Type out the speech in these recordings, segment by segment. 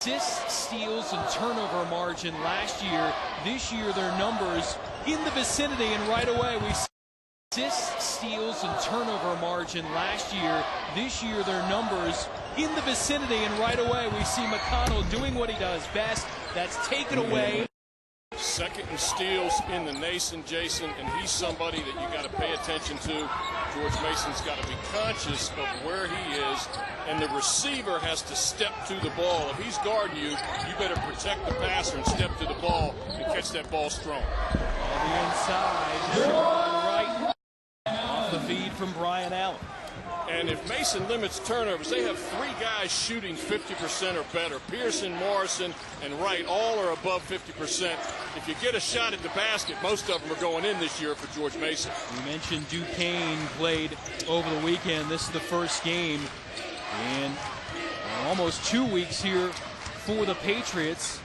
Assists, steals, and turnover margin last year. This year, their numbers in the vicinity, and right away we see assists, steals, and turnover margin last year. This year, their numbers in the vicinity, and right away we see McConnell doing what he does best. That's taken away. Second in steals in the nation, Jason, and he's somebody that you got to pay attention to. George Mason's got to be conscious of where he is, and the receiver has to step to the ball. If he's guarding you, you better protect the passer and step to the ball and catch that ball strong. On the inside, Sharon Wright off the feed from Brian Allen. And if Mason limits turnovers, they have three guys shooting 50% or better. Pearson, Morrison, and Wright all are above 50%. If you get a shot at the basket, most of them are going in this year for George Mason. We mentioned Duquesne played over the weekend. This is the first game in almost 2 weeks here for the Patriots.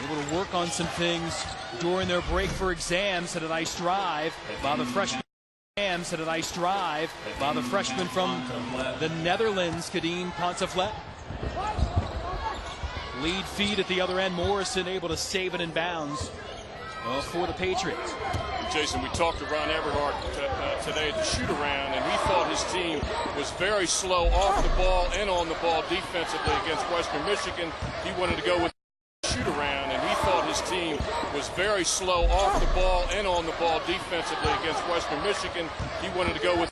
Able to work on some things during their break for exams. Had a nice drive by the freshman. Had a nice drive by the freshman from the Netherlands, Kadeen Ponteflet. Lead feed at the other end. Morrison able to save it in bounds for the Patriots. Jason, we talked to Ron Everhart today at the shoot-around, and he thought his team was very slow off the ball and on the ball defensively against Western Michigan. He wanted to go with shoot-around, and he thought his team was very slow off the ball and on the ball defensively against Western Michigan. He wanted to go with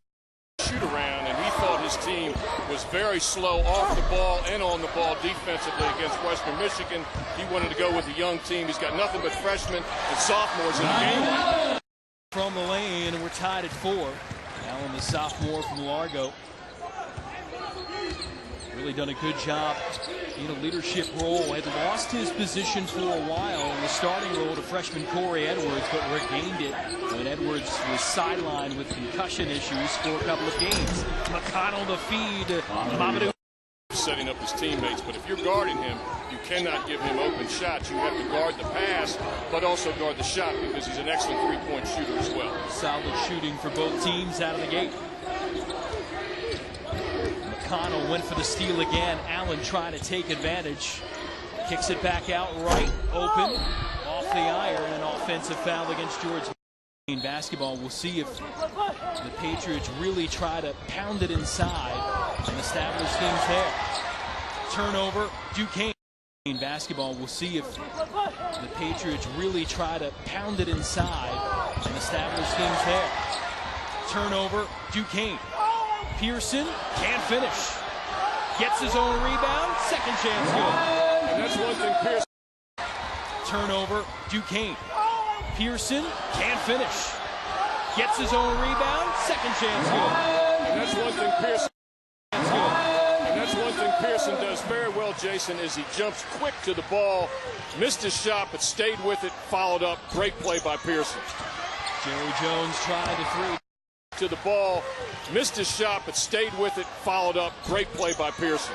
shoot-around, and he thought his team was very slow off the ball and on the ball defensively against Western Michigan. He wanted to go with a young team. He's got nothing but freshmen and sophomores in the game. From the lane, and we're tied at 4. Allen, the sophomore from Largo. Really done a good job in a leadership role. Had lost his position for a while in the starting role to freshman Corey Edwards, but regained it when Edwards was sidelined with concussion issues for a couple of games. McConnell the feed. Mamadou setting up his teammates, but if you're guarding him, you cannot give him open shots. You have to guard the pass, but also guard the shot because he's an excellent three-point shooter as well. Solid shooting for both teams out of the gate. McConnell went for the steal again. Allen trying to take advantage. Kicks it back out right, open, off the iron, an offensive foul against George. In basketball, we'll see if the Patriots really try to pound it inside and establish things there. Turnover, Duquesne. In basketball, we'll see if the Patriots really try to pound it inside and establish things there. Turnover, Duquesne. Pearson can't finish. Gets his own rebound. Second chance good. And that's one thing Pearson. Turnover, Duquesne. Pearson can't finish. Gets his own rebound. Second chance good. And that's one thing Pearson. And that's one thing Pearson does very well, Jason, is he jumps quick to the ball. Missed his shot, but stayed with it. Followed up. Great play by Pearson. Jerry Jones tried the three. To the ball, missed his shot, but stayed with it, followed up. Great play by Pearson.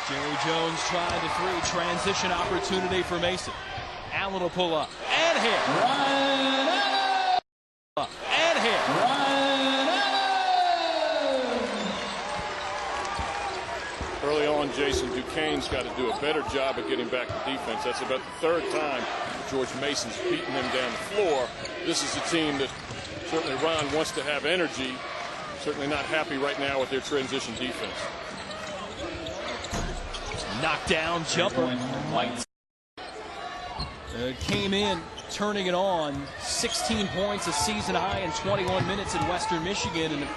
Jerry Jones tried the three. Transition opportunity for Mason. Allen will pull up and hit. And hit. Early on, Jason, Duquesne's got to do a better job of getting back to defense. That's about the third time George Mason's beaten them down the floor. This is a team that certainly Ron wants to have energy. Certainly not happy right now with their transition defense. Knockdown jumper. White came in, turning it on. 16 points, a season high in 21 minutes in Western Michigan. And if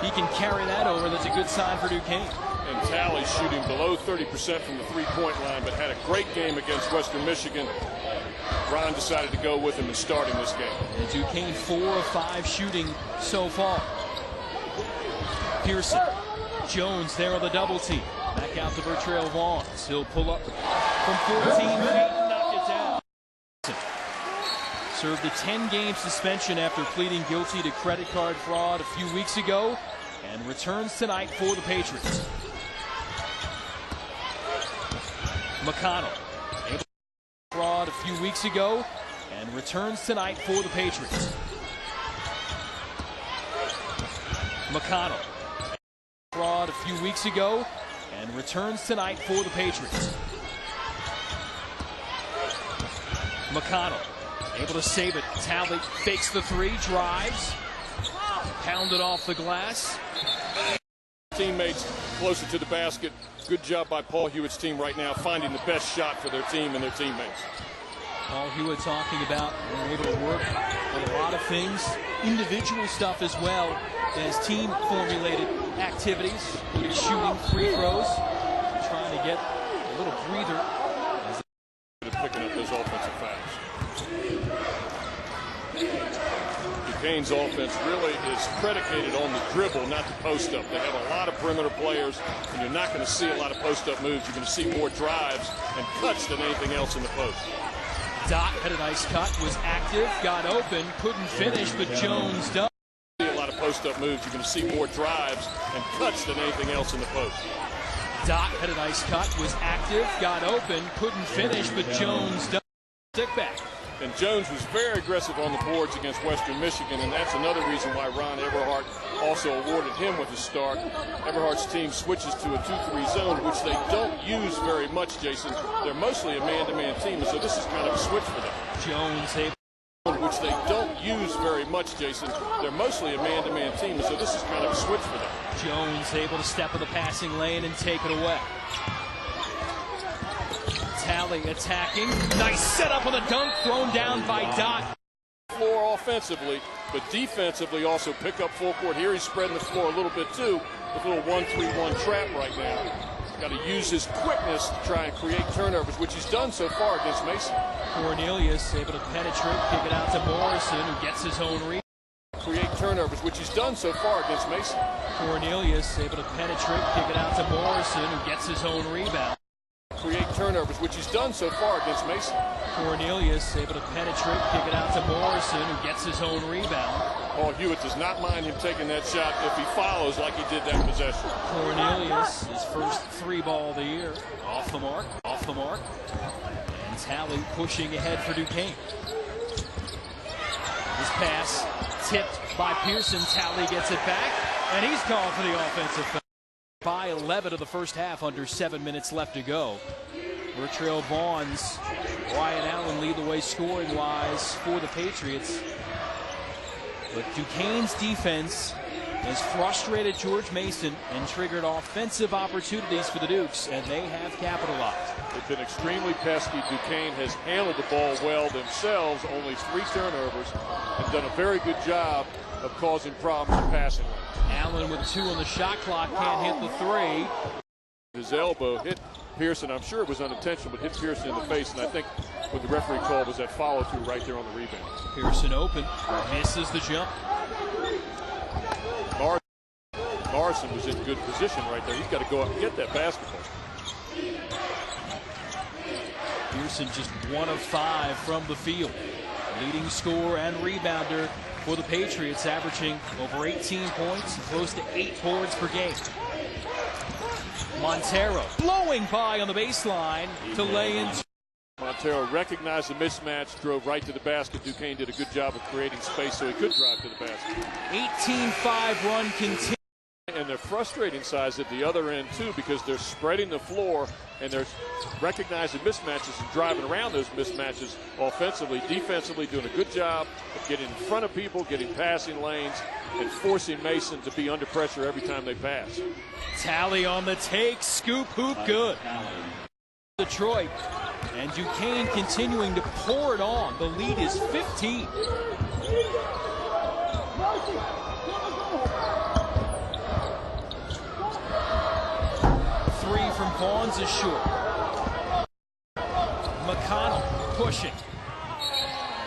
he can carry that over, that's a good sign for Duquesne. And Talley shooting below 30% from the three-point line, but had a great game against Western Michigan. Ron decided to go with him and start him this game. And Duquesne 4 of 5 shooting so far. Pearson, Jones there on the double team. Back out to Vertrail Vaughns. He'll pull up from 14 feet and knock it down. Served a 10-game suspension after pleading guilty to credit card fraud a few weeks ago, and returns tonight for the Patriots. McConnell. Fraud a few weeks ago, and returns tonight for the Patriots. McConnell. Fraud a few weeks ago, and returns tonight for the Patriots. McConnell able to save it. Talley fakes the three, drives, pounded off the glass. Teammates closer to the basket. Good job by Paul Hewitt's team right now, finding the best shot for their team and their teammates. Paul Hewitt talking about being able to work on a lot of things, individual stuff as well as team-formulated activities, shooting free throws, trying to get a little breather. Picking up those offensive fouls. Duquesne's offense really is predicated on the dribble, not the post-up. They have a lot of perimeter players, and you're not going to see a lot of post-up moves. You're going to see more drives and cuts than anything else in the post. Dot had a nice cut, was active, got open, couldn't finish, but Jones does. A lot of post-up moves. You're going to see more drives and cuts than anything else in the post. Dot had a nice cut, was active, got open, couldn't finish, but Jones does. Stick back. And Jones was very aggressive on the boards against Western Michigan, and that's another reason why Ron Everhart also awarded him with a start. Everhart's team switches to a 2-3 zone, which they don't use very much, Jason. They're mostly a man-to-man team, and so this is kind of a switch for them. Jones able. Which they don't use very much, Jason. They're mostly a man-to-man team, and so this is kind of a switch for them. Jones able to step in the passing lane and take it away. Talley attacking. Nice setup on the dunk, thrown down by Dot. Floor offensively, but defensively also pick up full court. Here he's spreading the floor a little bit too. With a little 1-3-1 trap right now. Got to use his quickness to try and create turnovers, which he's done so far against Mason. Cornelius able to penetrate, kick it out to Morrison, who gets his own rebound. Create turnovers, which he's done so far against Mason. Cornelius able to penetrate, kick it out to Morrison, who gets his own rebound. Create turnovers, which he's done so far against Mason. Cornelius able to penetrate, kick it out to Morrison, who gets his own rebound. Paul Hewitt does not mind him taking that shot if he follows like he did that possession. Cornelius, his first three ball of the year. Off the mark, off the mark. And Talley pushing ahead for Duquesne. His pass tipped by Pearson. Talley gets it back, and he's called for the offensive foul. By 11 of the first half, under 7 minutes left to go. Vertrail Vaughns, Wyatt Allen lead the way scoring-wise for the Patriots. But Duquesne's defense has frustrated George Mason and triggered offensive opportunities for the Dukes, and they have capitalized. They've been extremely pesky. Duquesne has handled the ball well themselves, only 3 turnovers, and done a very good job of causing problems in passing. Allen with 2 on the shot clock, can't hit the 3. His elbow hit Pearson. I'm sure it was unintentional, but hit Pearson in the face, and I think what the referee called was that follow-through right there on the rebound. Pearson open, misses the jump. Morrison was in good position right there. He's got to go up and get that basketball. Pearson just 1 of 5 from the field. Leading scorer and rebounder for the Patriots, averaging over 18 points, close to 8 boards per game. Montero blowing by on the baseline to lay in. Montero recognized the mismatch, drove right to the basket. Duquesne did a good job of creating space so he could drive to the basket. 18-5 run continues. And they're frustrating size at the other end, too, because they're spreading the floor and they're recognizing mismatches and driving around those mismatches offensively. Defensively, doing a good job of getting in front of people, getting passing lanes, and forcing Mason to be under pressure every time they pass. Talley on the take, scoop, hoop, good. Detroit, and Duquesne continuing to pour it on. The lead is 15. From Vaughns is short. McConnell pushing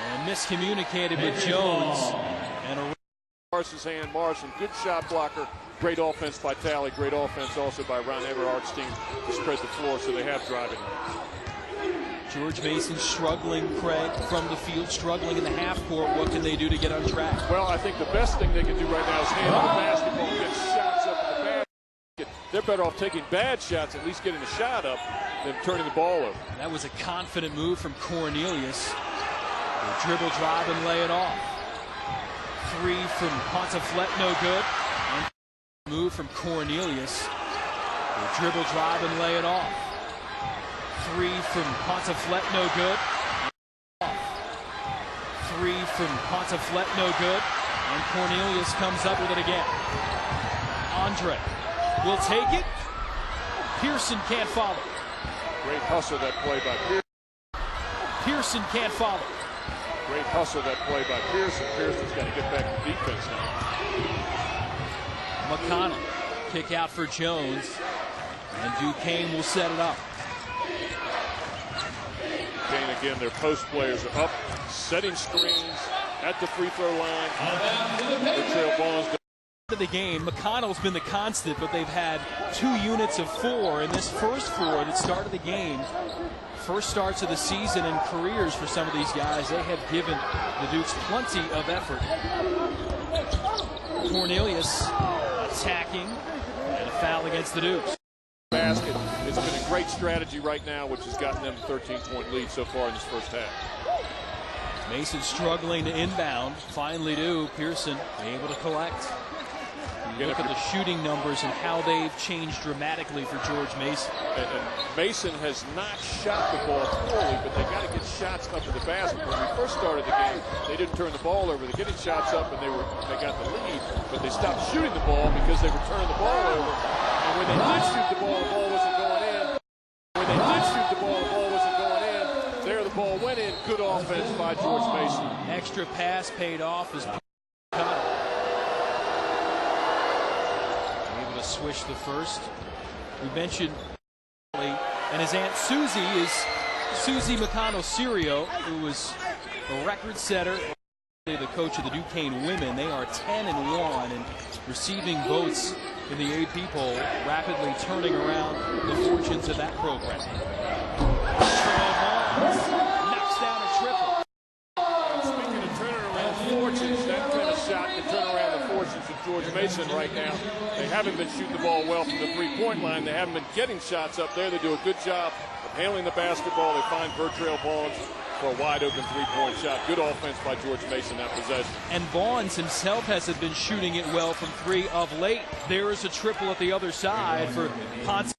and miscommunicated with Jones, and a Morrison's hand. Morrison, good shot blocker. Great offense by Talley. Great offense also by Ron Everhart's team to spread the floor so they have driving. George Mason struggling, Craig, from the field, struggling in the half court. What can they do to get on track? Well, I think the best thing they can do right now is handle the basketball and get shots up at the basket. They're better off taking bad shots, at least getting a shot up, than turning the ball over. That was a confident move from Cornelius. The dribble, drive, and lay it off. 3 from Ponteflet, no good. And move from Cornelius. The dribble, drive, and lay it off. 3 from Ponteflet, no good. three from Ponteflet, no good. And Cornelius comes up with it again. Andre will take it. Pearson can't follow. Great hustle that play by Pearson. Pearson can't follow. Great hustle that play by Pearson. Pearson's got to get back to defense now. McConnell, kick out for Jones. And Duquesne will set it up. Duquesne again, their post players are up, setting screens at the free throw line. Vertrail Vaughns. Of the game, McConnell's been the constant, but they've had 2 units of 4 in this first 4 that started the game. First starts of the season and careers for some of these guys. They have given the Dukes plenty of effort. Cornelius attacking, and a foul against the Dukes. Basket. It's been a great strategy right now, which has gotten them a 13-point lead so far in this first half. Mason struggling to inbound. Finally do. Pearson able to collect. You look at the shooting numbers and how they've changed dramatically for George Mason. And Mason has not shot the ball poorly, but they've got to get shots up to the basket. When we first started the game, they didn't turn the ball over. They're getting shots up, and they got the lead, but they stopped shooting the ball because they were turning the ball over. And when they did shoot the ball wasn't going in. When they did shoot the ball wasn't going in. There the ball went in. Good offense by George Mason. Extra pass paid off as swish the first. We mentioned, and his aunt Susie is Susie McConnell-Serio, who was a record setter, the coach of the Duquesne women. They are 10-1 and receiving votes in the AP poll, rapidly turning around the fortunes of that program. Vertrail Vaughns knocks down a triple. Speaking of turning around fortunes, that kind of shot can turn around the fortunes of George Mason right now. They haven't been shooting the ball well from the three-point line. They haven't been getting shots up there. They do a good job of handling the basketball. They find Vertrail Vaughns for a wide-open three-point shot. Good offense by George Mason that possession. And Vaughns himself hasn't been shooting it well from 3 of late. There is a triple at the other side for Ponteflet.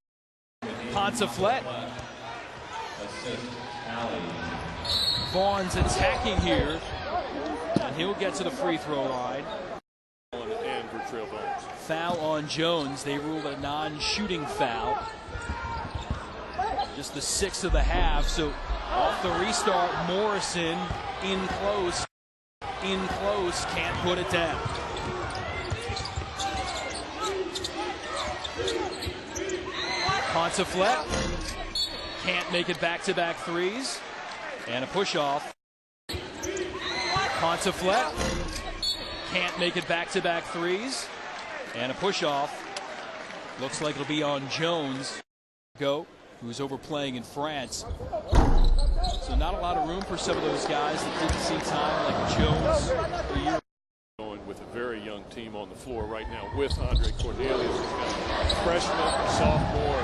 Vaughns attacking here, and he'll get to the free throw line. And Vertrail Vaughns. Foul on Jones. They ruled a non-shooting foul. Just the 6th of the half, so off the restart, Morrison in close, can't put it down. Ponteflet can't make it back-to-back threes, and a push-off. Ponteflet can't make it back-to-back threes, and a push-off. Looks like it'll be on Jones. Who's overplaying in France. So not a lot of room for some of those guys that didn't see time, like Jones. Going with a very young team on the floor right now with Andre Cornelius. He's got a freshman, a sophomore,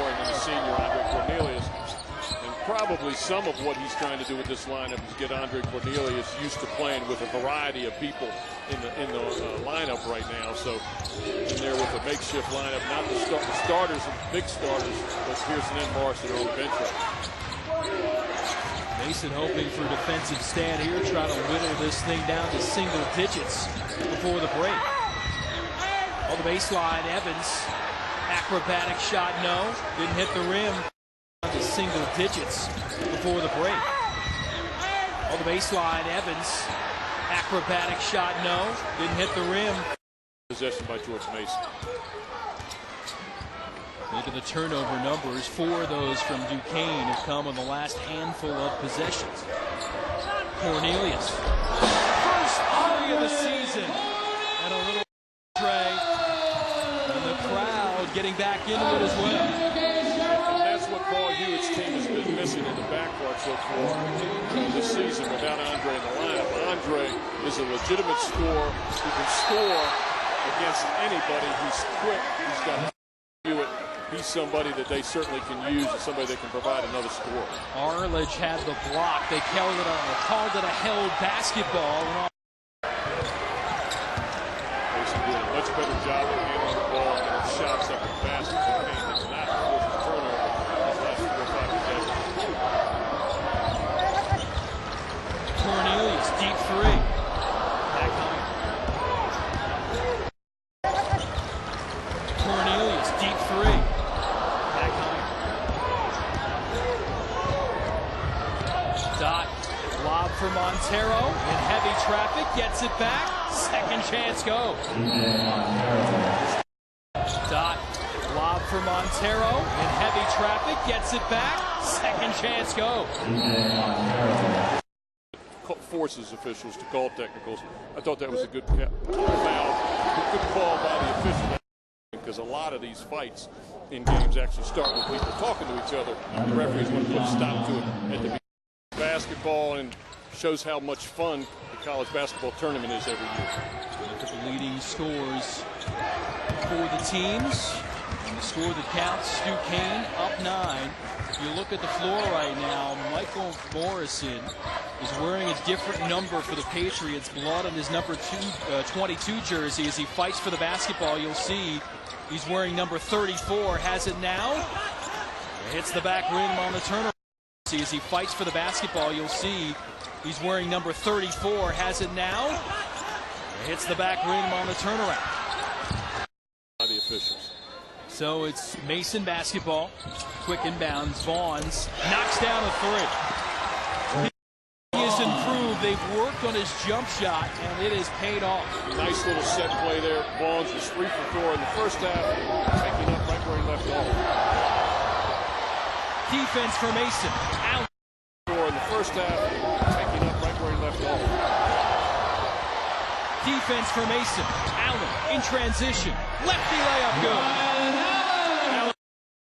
and then a senior, Andre Cornelius. And probably some of what he's trying to do with this lineup is get Andre Cornelius used to playing with a variety of people in the lineup right now. So in there with a makeshift lineup, not the starters and big starters, but Pearson and Morris that are on the bench right now. Mason hoping for a defensive stand here, trying to whittle this thing down to single digits before the break. On the baseline, Evans, acrobatic shot, no, didn't hit the rim. Down to single digits before the break. On the baseline, Evans, acrobatic shot, no, didn't hit the rim. Possession by George Mason. Look at the turnover numbers. 4 of those from Duquesne have come on the last handful of possessions. Cornelius, first 3 of the season, and a little tray, and the crowd getting back into it as well. And that's what Paul Hewitt's team has been missing in the backcourt so far this season without Andre in the lineup. Andre is a legitimate scorer who can score against anybody. He's quick. He's got Hewitt. He's somebody that they certainly can use as somebody that can provide another score. Arledge had the block. They called it a held basketball. Mason doing a much better job of handling the ball and getting shots up the basket. It's not forced a turnover these last 4 or 5 possessions. for Montero in heavy traffic, gets it back, second chance go. Dot, lob for Montero in heavy traffic, gets it back, second chance go. Forces officials to call technicals. I thought that was a good foul, good call by the official, because a lot of these fights in games actually start with people talking to each other. The referees want to put a stop to it at the beginning of basketball, and shows how much fun the college basketball tournament is every year. Look at the leading scores for the teams. And the score that counts, Duquesne up 9. If you look at the floor right now, Michael Morrison is wearing a different number for the Patriots. Blood on his number 22 jersey as he fights for the basketball. You'll see he's wearing number 34. Has it now. Hits the back rim on the turnaround. As he fights for the basketball, you'll see he's wearing number 34. Has it now. Hits the back rim on the turnaround. By the officials. So it's Mason basketball. Quick inbounds. Vaughns knocks down a 3. He has improved. They've worked on his jump shot, and it has paid off. Nice little set play there. Vaughns was 3 for 4 in the first half, taking up right where he left off. Defense for Mason. Out. 4 in the first half, taking up right where he left off. Defense for Mason. Allen in transition. Lefty layup good.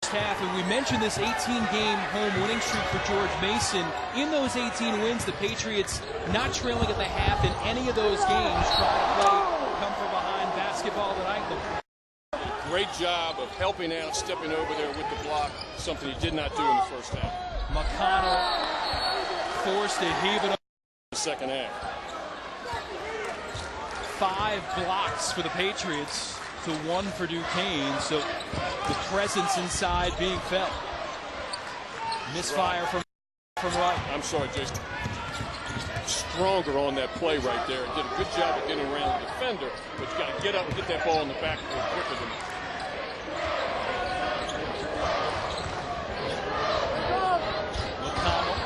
Half, and we mentioned this 18-game home winning streak for George Mason. In those 18 wins, the Patriots not trailing at the half in any of those games, trying to play come from behind basketball tonight. Great job of helping out, stepping over there with the block, something he did not do in the first half. McConnell forced to heave it up in the second half. 5 blocks for the Patriots to 1 for Duquesne, so the presence inside being felt. Misfire from right. I'm sorry, Jason. Stronger on that play right there. Did a good job of getting around the defender, but you got to get up and get that ball in the backcourt quicker than McConnell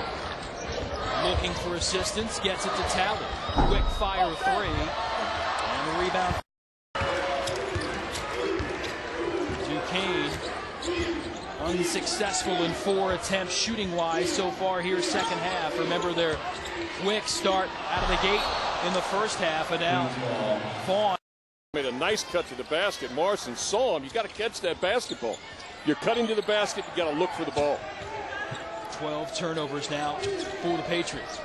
looking for assistance, gets it to Talley. Quick fire 3, and the rebound. Duquesne unsuccessful in 4 attempts shooting-wise so far here second half. Remember their quick start out of the gate in the first half, and now Vaughn made a nice cut to the basket. Morrison saw him. You got to catch that basketball. You're cutting to the basket. You got to look for the ball. 12 turnovers now for the Patriots.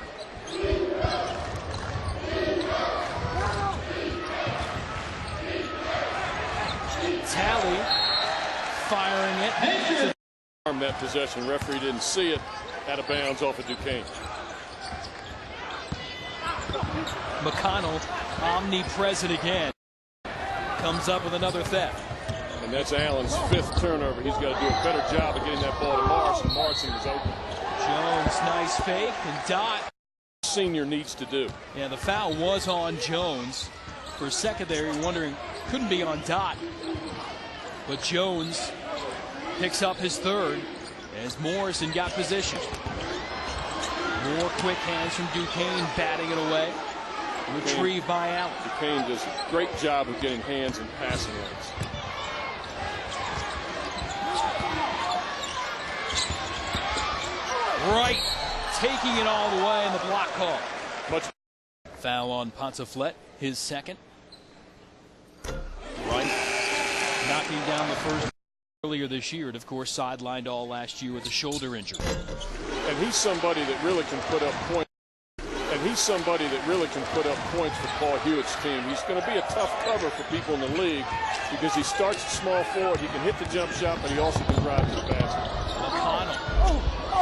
Talley firing it. Arm that possession. Referee didn't see it. Out of bounds off of Duquesne. McConnell, omnipresent again. Comes up with another theft. And that's Allen's 5th turnover. He's got to do a better job of getting that ball to Morrison. Morrison was open. Jones, nice fake, and Dot. Senior needs to do. Yeah, the foul was on Jones. For a second there, you're wondering, couldn't be on Dot. But Jones picks up his 3rd as Morrison got position. More quick hands from Duquesne, batting it away. Retrieved by Allen. Duquesne does a great job of getting hands and passing lanes. Right, taking it all the way in the block call. Much foul on Ponteflet, his 2nd. Right, knocking down the first earlier this year, and of course sidelined all last year with a shoulder injury. And he's somebody that really can put up points. For Paul Hewitt's team. He's going to be a tough cover for people in the league because he starts small forward. He can hit the jump shot, but he also can drive to the basket. McConnell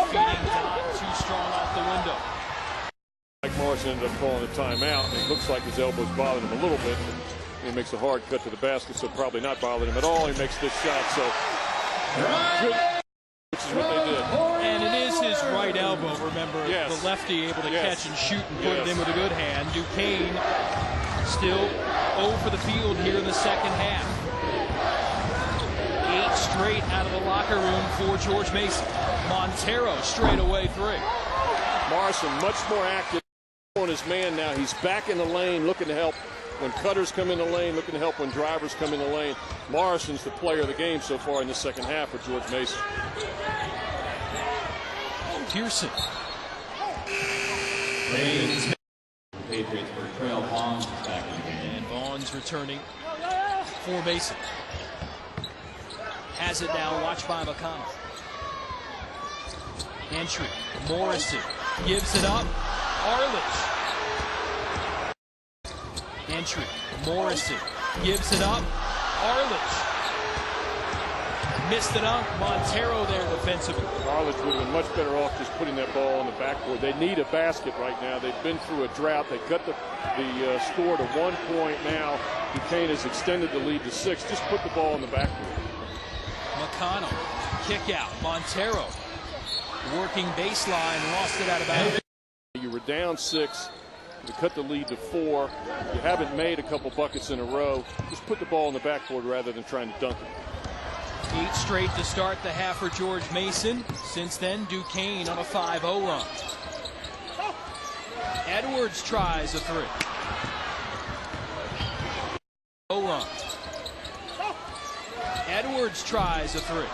feeding Dot, too strong off the window. Mike Morrison ended up calling a timeout, and it looks like his elbow's bothering him a little bit. He makes a hard cut to the basket, so probably not bothering him at all. He makes this shot, so good, which is what they did. And it is his right elbow, remember, yes. The lefty able to catch and shoot and put yes. it in with a good hand. Duquesne still 0 for the field here in the second half. 8 straight out of the locker room for George Mason. Montero straight away 3. Morrison much more active. on his man now. He's back in the lane looking to help when cutters come in the lane, looking to help when drivers come in the lane. Morrison's the player of the game so far in the second half for George Mason. Pearson. Patriots Vertrail Vaughns back in the game. And Vaughns returning for Mason. Has it now, watched by McConnell. Entry, Morrison gives it up. Arledge. Entry, Morrison gives it up. Arledge. Missed it up. Montero there defensively. Arledge would have been much better off just putting that ball on the backboard. They need a basket right now. They've been through a drought. They cut the score to 1 point now. Duquesne has extended the lead to 6. Just put the ball on the backboard. McConnell, kick out. Montero working baseline, lost it out of bounds. You were down 6. You cut the lead to 4. You haven't made a couple buckets in a row. Just put the ball on the backboard rather than trying to dunk it. 8 straight to start the half for George Mason. Since then, Duquesne on a 5-0 run. Edwards tries a 3. Run. Edwards tries a 3.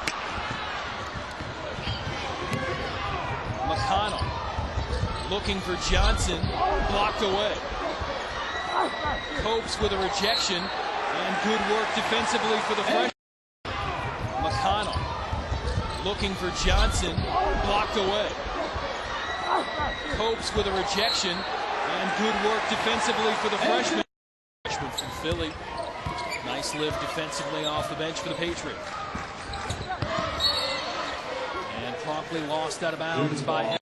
McConnell looking for Johnson, blocked away. Copes with a rejection, and good work defensively for the freshman. McConnell looking for Johnson, blocked away. Copes with a rejection, and good work defensively for the freshman. Freshman from Philly. Nice live defensively off the bench for the Patriots. And promptly lost out of bounds by Evans.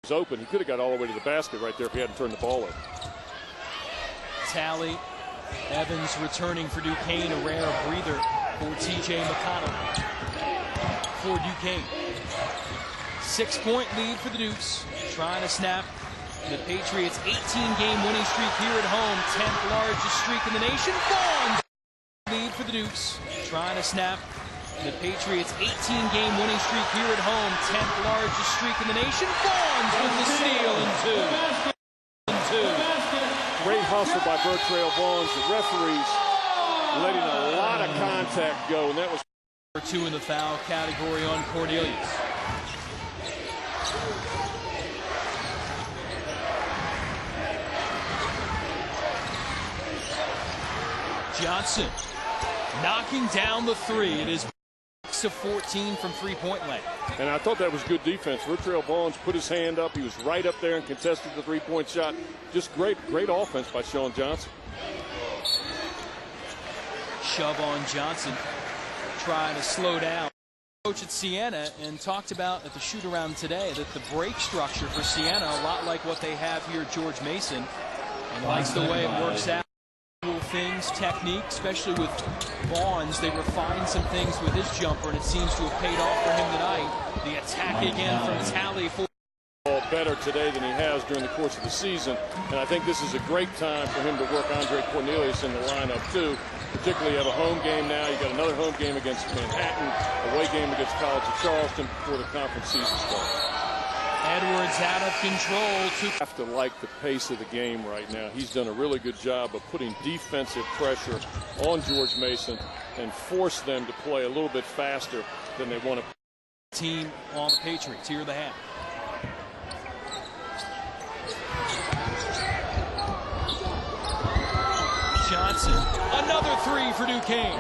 He was open. He could have got all the way to the basket right there if he hadn't turned the ball over. Tally. Evans returning for Duquesne, a rare breather for T.J. McConnell for Duquesne. 6-point lead for the Dukes. Trying to snap the Patriots' 18-game winning streak here at home. 10th largest streak in the nation. Vaughns lead for the Dukes. Trying to snap the Patriots' 18-game winning streak here at home. 10th largest streak in the nation. Vaughns with the steal and 2. Great hustle by Vertrail Vaughns. The referees letting a lot of contact go, and that was 2 in the foul category on Cornelius. Johnson knocking down the 3. It is 6 of 14 from 3-point land. And I thought that was good defense. Vertrail Vaughns put his hand up. He was right up there and contested the 3-point shot. Just great offense by Sean Johnson. Shove on Johnson, trying to slow down. Coach at Siena and talked about at the shoot-around today that the break structure for Siena, a lot like what they have here at George Mason, and likes the way it works out. Things, technique, especially with Vaughns. They refined some things with his jumper, and it seems to have paid off for him tonight. The attack again from Tally. Better today than he has during the course of the season, and I think this is a great time for him to work Andre Cornelius in the lineup too. Particularly, you have a home game now. You got another home game against Manhattan, away game against College of Charleston before the conference season starts. Edwards out of control. Have to like the pace of the game right now. He's done a really good job of putting defensive pressure on George Mason and force them to play a little bit faster than they want to. Team on the Patriots. Here are the half. Johnson, another 3 for Duquesne.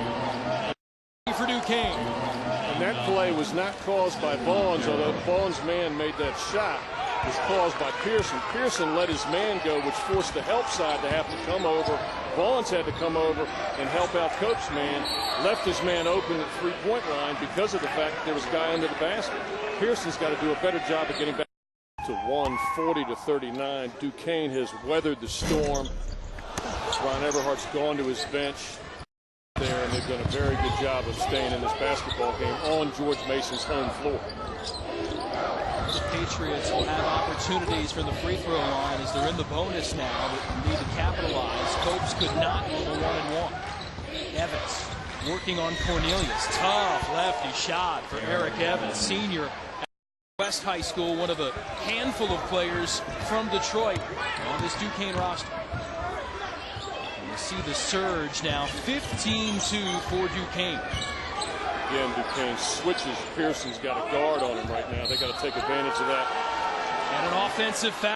And that play was not caused by Vaughns, although Vaughns' man made that shot. It was caused by Pearson. Pearson let his man go, which forced the help side to have to come over. Vaughns had to come over and help out Cope's man. Left his man open at the 3-point line because of the fact that there was a guy under the basket. Pearson's got to do a better job of getting back to 40-39. Duquesne has weathered the storm. Ron Everhart's gone to his bench there, and they've done a very good job of staying in this basketball game on George Mason's home floor. The Patriots will have opportunities from the free throw line as they're in the bonus now, but need to capitalize. Copes could not go the 1-and-1. Evans working on Cornelius. Tough lefty shot for Eric Evans, senior. West High School, one of a handful of players from Detroit on this Duquesne roster. And you see the surge now, 15-2 for Duquesne. Again, Duquesne switches. Pearson's got a guard on him right now. They got to take advantage of that. And an offensive foul.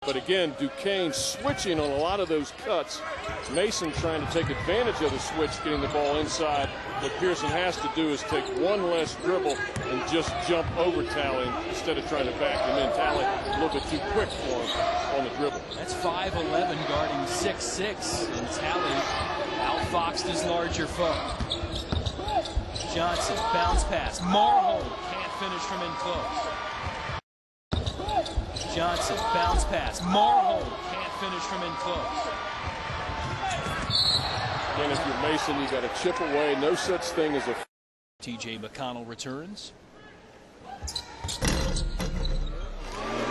But again, Duquesne switching on a lot of those cuts. Mason trying to take advantage of the switch, getting the ball inside. What Pearson has to do is take one less dribble and just jump over Talley instead of trying to back him in. Talley a little bit too quick for him on the dribble. That's 5'11", guarding 6'6", and Talley outfoxed his larger foe. Johnson, bounce pass. Marhold can't finish from in close. Johnson, bounce pass. Marhold can't finish from in close. Again, if you're Mason, you got to chip away. No such thing as a... T.J. McConnell returns. And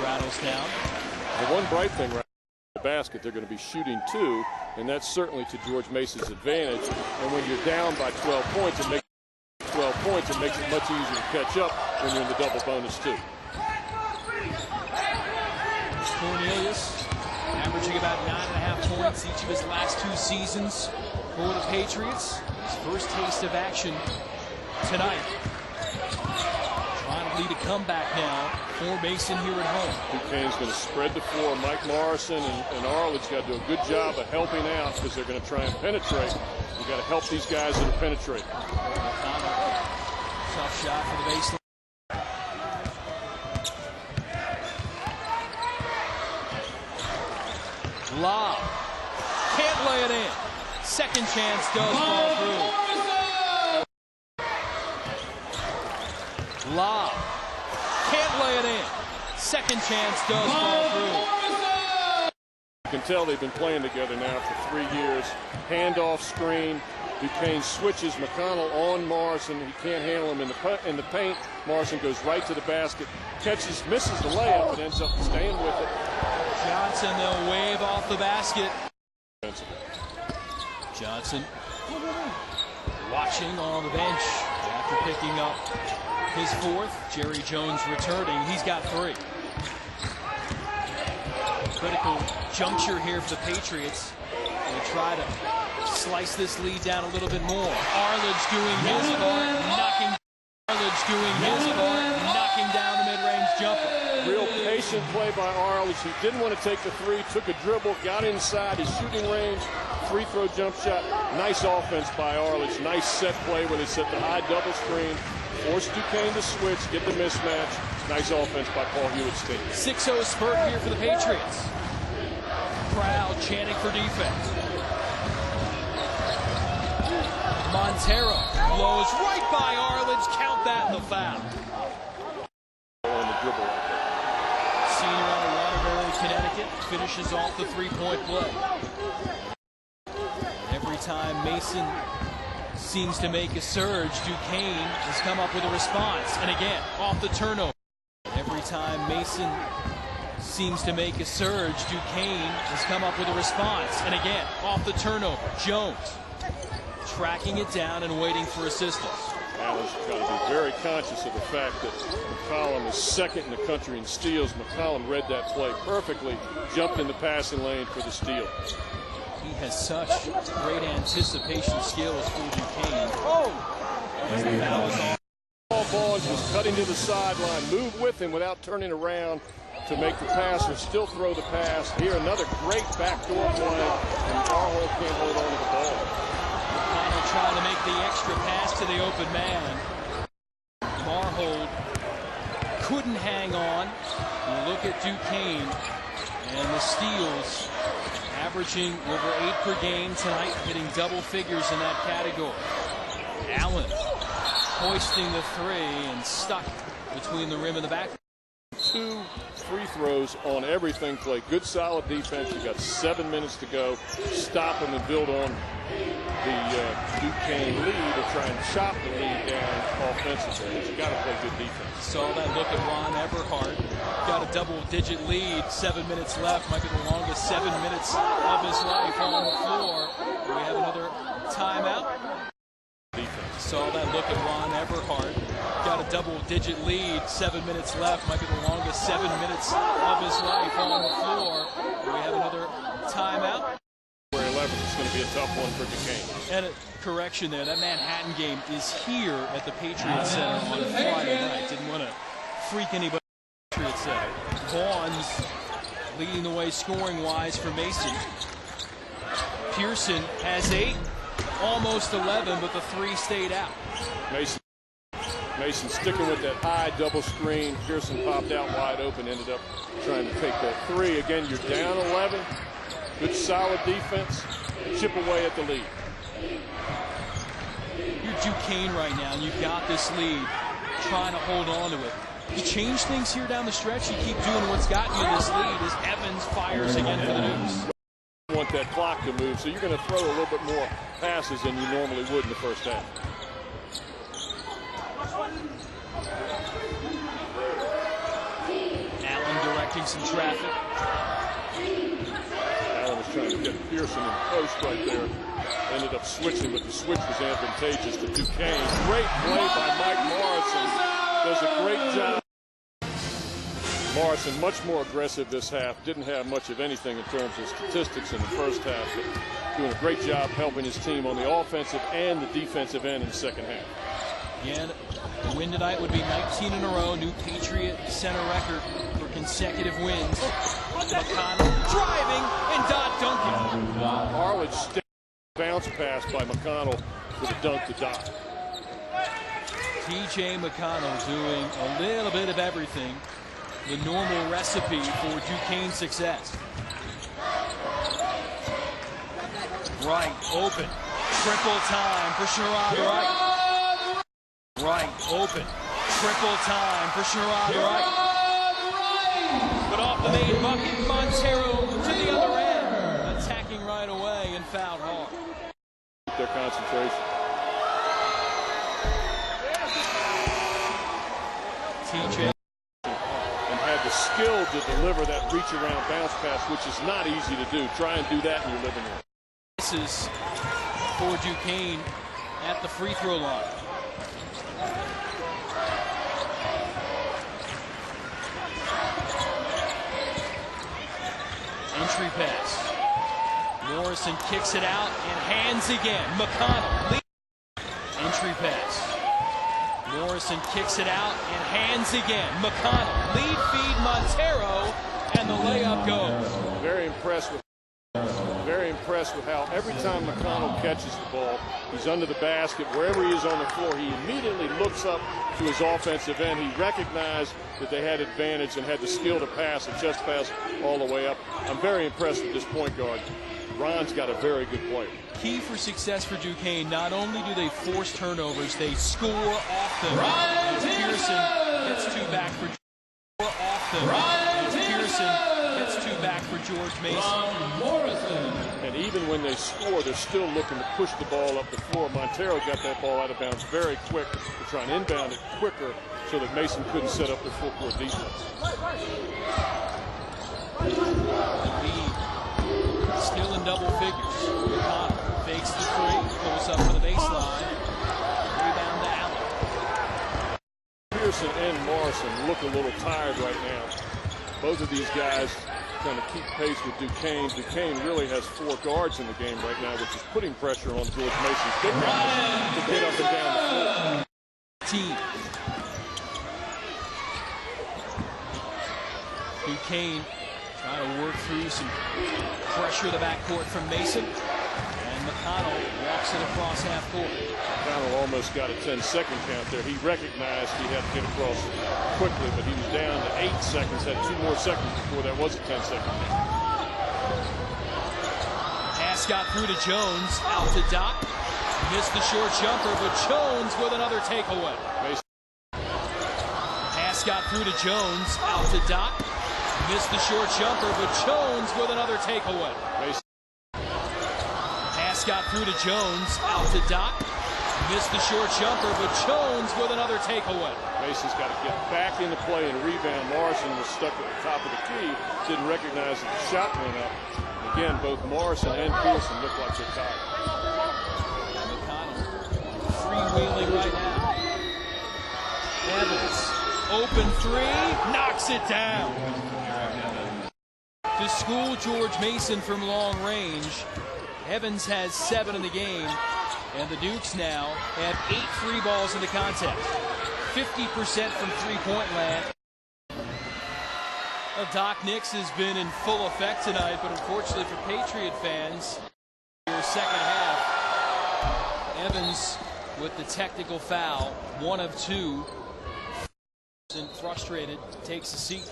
rattles down. The one bright thing right in the basket, they're going to be shooting two, and that's certainly to George Mason's advantage. And when you're down by 12 points, it makes it much easier to catch up when you're in the double bonus too. Cornelius averaging about 9.5 points each of his last 2 seasons for the Patriots. His first taste of action tonight. Trying to lead a comeback now for Mason here at home. Duquesne's going to spread the floor. Mike Morrison and Arledge got to do a good job of helping out because they're going to try and penetrate. You got to help these guys that are penetrating. Tough shot for the baseline. Lob. Can't lay it in. Second chance does fall through. Lob. Can't lay it in. Second chance does fall through. You can tell they've been playing together now for 3 years. Handoff screen. Duquesne switches McConnell on Morrison. He can't handle him in the paint. Morrison goes right to the basket, catches, misses the layup, and ends up staying with it. Johnson, they'll wave off the basket. Johnson watching on the bench after picking up his 4th. Jerry Jones returning. He's got 3. Critical juncture here for the Patriots. They try to slice this lead down a little bit more. Arledge doing his part, knocking down the mid-range jumper. Real patient play by Arledge. He didn't want to take the 3, took a dribble, got inside his shooting range, free throw jump shot. Nice offense by Arledge. Nice set play where they set the high double screen, forced Duquesne to switch, get the mismatch. Nice offense by Paul Hewitt's team. 6-0 spurt here for the Patriots. Crowd chanting for defense. Montero blows right by Arledge. Count that in the foul. On the dribble right there. Senior out of Waterbury, Connecticut, finishes off the 3-point play. Every time Mason seems to make a surge, Duquesne has come up with a response. And again, off the turnover. Every time Mason seems to make a surge, Duquesne has come up with a response. And again, off the turnover, Jones tracking it down and waiting for assistance. Allen's got to be very conscious of the fact that McCollum is 2nd in the country in steals. McCollum read that play perfectly, jumped in the passing lane for the steal. He has such great anticipation skills for Duquesne. As the foul is on. Vaughns was cutting to the sideline, moved with him without turning around to make the pass or still throw the pass. Here another great backdoor play, and Marhold can't hold on to the ball. McConnell trying to make the extra pass to the open man. Marhold couldn't hang on. You look at Duquesne and the steals, averaging over 8 per game tonight, hitting double figures in that category. Allen hoisting the 3 and stuck between the rim and the back. 2 free throws on everything play. Good solid defense. You got 7 minutes to go. Stop them and build on the Duquesne lead or try and chop the lead down offensively. You got to play good defense. Saw that look at Ron Eberhardt. Got a double-digit lead. 7 minutes left. Might be the longest 7 minutes of his life on the floor. We have another timeout. Defense. Saw that look at Ron Eberhardt. Got a double-digit lead, 7 minutes left, might be the longest 7 minutes of his life on the floor. We have another timeout. 11 is going to be a tough one for Duquesne. And a correction there, that Manhattan game is here at the Patriot Center on Friday night. Didn't want to freak anybody at the Patriot Center. Vaughns leading the way scoring-wise for Mason. Pearson has 8, almost 11, but the 3 stayed out. Mason sticking with that high double screen. Pearson popped out wide open, ended up trying to take that 3. Again, you're down 11. Good solid defense. Chip away at the lead. You're Duquesne right now, and you've got this lead, trying to hold on to it. You change things here down the stretch. You keep doing what's gotten you this lead as Evans fires again for the Dukes. You want that clock to move, so you're going to throw a little bit more passes than you normally would in the first half. Allen directing some traffic. Allen was trying to get Pearson in post right there. Ended up switching, but the switch was advantageous to Duquesne. Great play by Mike Morrison. Does a great job. Morrison much more aggressive this half. Didn't have much of anything in terms of statistics in the first half, but doing a great job helping his team on the offensive and the defensive end in the second half. Again, the win tonight would be 19 in a row, new Patriot Center record for consecutive wins. McConnell driving and Dot dunking. Arledge bounce pass by McConnell for the dunk to Dot. T.J. McConnell doing a little bit of everything. The normal recipe for Duquesne success. Right, open. Triple time for Sherrod Wright. Right, open. Triple time for Sherrod Wright. But off the main bucket, Montero to the other end. Attacking right away and fouled hard. Their concentration. TJ. And had the skill to deliver that reach around bounce pass, which is not easy to do. Try and do that in your living room. This is for Duquesne at the free throw line. Entry pass. Morrison kicks it out and hands again. McConnell lead. Entry pass. Morrison kicks it out and hands again. McConnell lead feed Montero, and the layup goes. Very impressed with how every time McConnell catches the ball, he's under the basket. Wherever he is on the floor, he immediately looks up to his offensive end. He recognized that they had advantage and had the skill to pass, a chest pass all the way up. I'm very impressed with this point guard. Ron's got a very good player. Key for success for Duquesne, not only do they force turnovers, they score off them. Pearson gets 2 back for Pearson gets 2 back for George Mason. And even when they score, they're still looking to push the ball up the floor. Montero got that ball out of bounds very quick to try and inbound it quicker so that Mason couldn't set up the full court defense. The lead still in double figures. McConnell fakes the 3, goes up for the baseline. Rebound to Allen. Pearson and Morrison look a little tired right now. Both of these guys trying to keep pace with Duquesne. Duquesne really has 4 guards in the game right now, which is putting pressure on George Mason's big guys to get up and down the floor. Duquesne trying to work through some pressure in the backcourt from Mason. And McConnell walks it across half court. McConnell almost got a 10-second count there. He recognized he had to get across quickly, but he was down to 8 seconds, had 2 more seconds before that was a 10-second count. Pass got through to Jones, out to Dot. Missed the short jumper, but Jones with another takeaway. Mason. Pass got through to Jones, out to Dot. Missed the short jumper, but Jones with another takeaway. Mason. Pass got through to Jones, out to Dot. Missed the short jumper, but Jones with another takeaway. Mason's got to get back into play and rebound. Morrison was stuck at the top of the key. Didn't recognize that the shot went up. Again, both Morrison and Pearson look like they're tired. McConnell freewheeling right now. Evans, open three, knocks it down. To school George Mason from long range. Evans has 7 in the game, and the Dukes now have 8 free balls in the contest. 50% from three-point land. Doc Nix has been in full effect tonight, but unfortunately for Patriot fans, second half, Evans with the technical foul, 1 of 2, and frustrated, takes a seat.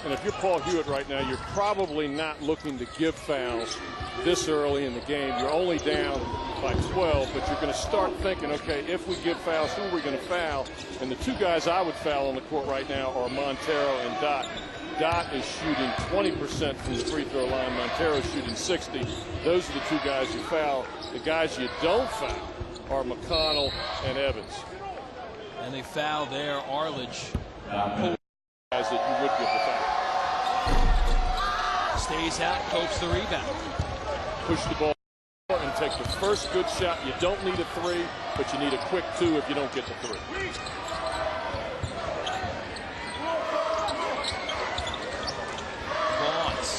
And if you're Paul Hewitt right now, you're probably not looking to give fouls this early in the game. You're only down by 12, but you're going to start thinking, okay, if we give fouls, who are we going to foul? And the 2 guys I would foul on the court right now are Montero and Dot. Dot is shooting 20% from the free throw line. Montero is shooting 60. Those are the 2 guys you foul. The guys you don't foul are McConnell and Evans. And they foul there, Arledge. Guys that you would give the foul. Stays out, copes the rebound. Push the ball and take the first good shot. You don't need a 3, but you need a quick 2 if you don't get the 3. Vaughns.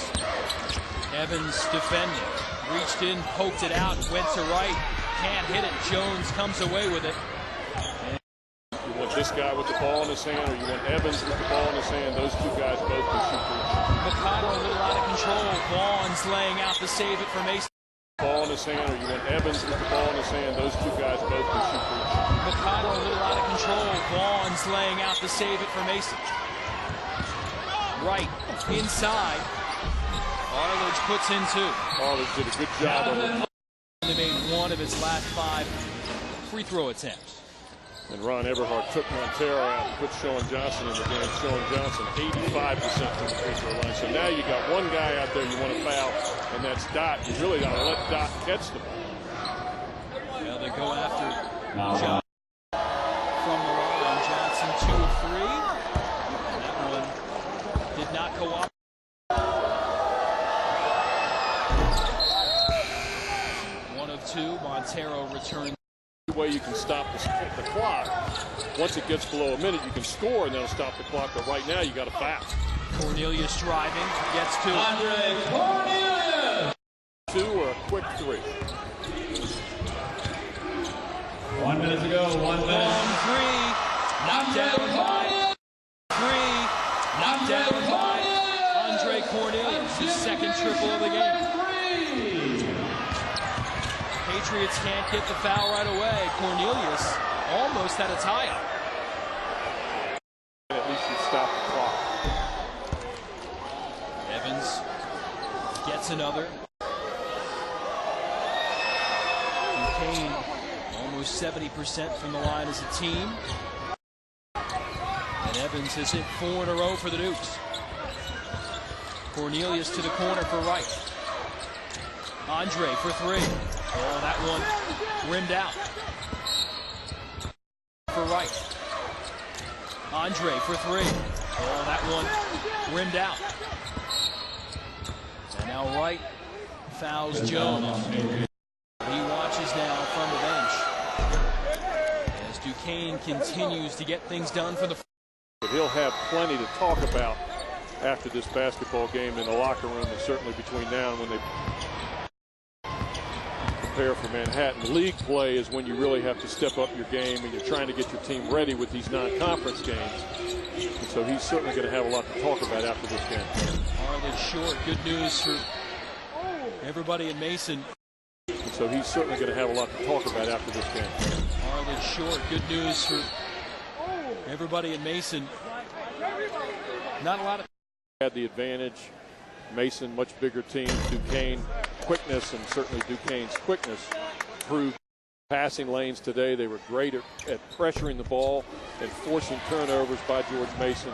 Evans defending. Reached in, poked it out, went to right. Can't hit it. Jones comes away with it. You want this guy with the ball in his hand, or you want Evans with the ball in his hand? Those 2 guys both can shoot. McConnell a little out of control. Vaughns laying out to save it for Mason. Ball in his hand, or you want Evans with the ball in his hand? Those 2 guys both can shoot. McConnell a little out of control. Vaughns laying out to save it for Mason. Right, inside. Arledge puts in 2. Arledge did a good job of it. They made 1 of his last 5 free throw attempts. And Ron Everhart took Montero out and put Sean Johnson in the game. Sean Johnson 85% from the free throw line. So now you got 1 guy out there you want to foul, and that's Dot. You really got to let Dot catch the ball. Yeah, they go after Johnson from the line. Johnson 2 of 3. And that one did not cooperate. Montero returns. The way you can stop the clock, once it gets below a minute, you can score and that'll stop the clock. But right now, you got to foul. Cornelius driving, gets 2. Andre Cornelius! 2 or a quick 3. 1 minute to go. 1 minute. Long 3, knocked down by 3, knocked down by Andre Cornelius, his second triple of the game. Patriots can't get the foul right away. Cornelius almost had a tie-up. At least you stop the clock. Evans gets another. Duquesne almost 70% from the line as a team. And Evans has hit 4 in a row for the Dukes. Cornelius to the corner for Wright. Andre for 3. Oh, that one rimmed out. For Wright. Andre for 3. Oh, that one rimmed out. And now Wright fouls Jones. He watches now from the bench as Duquesne continues to get things done for the. But he'll have plenty to talk about after this basketball game in the locker room, and certainly between now and when they prepare for Manhattan. League play is when you really have to step up your game, and you're trying to get your team ready with these non-conference games. And so he's certainly going to have a lot to talk about after this game. Arledge short. Good news for everybody in Mason. And so he's certainly going to have a lot to talk about after this game. Arledge short. Good news for everybody in Mason. Not a lot of. Had the advantage. Mason, much bigger team. Duquesne, quickness, and certainly Duquesne's quickness proved passing lanes today. They were great at pressuring the ball and forcing turnovers by George Mason.